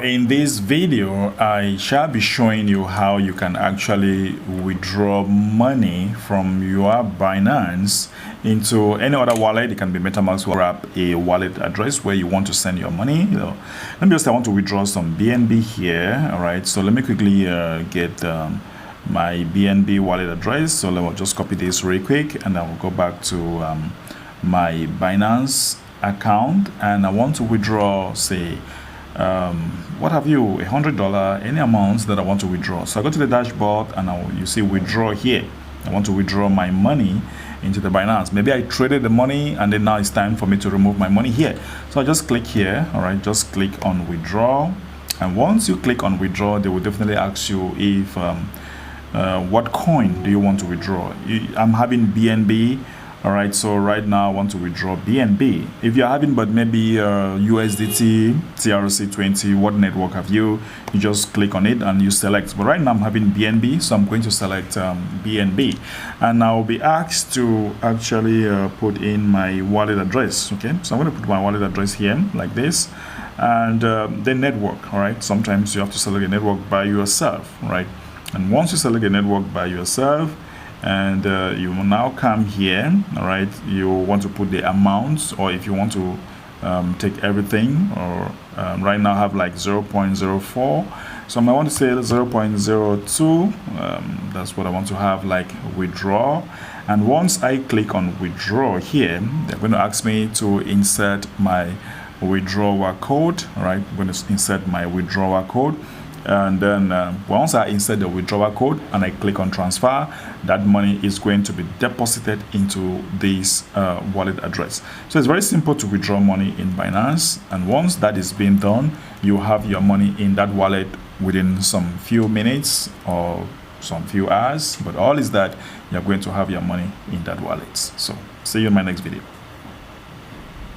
In this video, I shall be showing you how you can actually withdraw money from your Binance into any other wallet. It can be MetaMask. Grab a wallet address where you want to send your money. Let me just, I want to withdraw some BNB here. All right, so let me quickly get my BNB wallet address. So let me just copy this really quick, and I will go back to my Binance account, and I want to withdraw, say, what have you, $100, any amounts that I want to withdraw. So I go to the dashboard, and you see withdraw here. I want to withdraw my money into the Binance. Maybe I traded the money, and then now it's time for me to remove my money here. So I just click here. All right, just click on withdraw, and once you click on withdraw, they will definitely ask you if what coin do you want to withdraw. I'm having BNB. All right, so right now I want to withdraw BNB. If you're having but maybe USDT, TRC20, what network have you? You just click on it and you select. But right now I'm having BNB, so I'm going to select BNB, and I'll be asked to actually put in my wallet address. Okay, so I'm going to put my wallet address here like this, and the network. All right, sometimes you have to select a network by yourself. Right, and once you select a network by yourself, and you will now come here. All right, you want to put the amounts, or if you want to take everything, or right now I have like 0.04, so I want to say 0.02. That's what I want to have, like withdraw. And once I click on withdraw here, they're going to ask me to insert my withdrawal code. All right, I'm going to insert my withdrawal code. And then once I insert the withdrawal code and I click on transfer, that money is going to be deposited into this wallet address. So it's very simple to withdraw money in Binance, and once that is being done, you have your money in that wallet within some few minutes or some few hours. But all is that you're going to have your money in that wallet. So see you in my next video.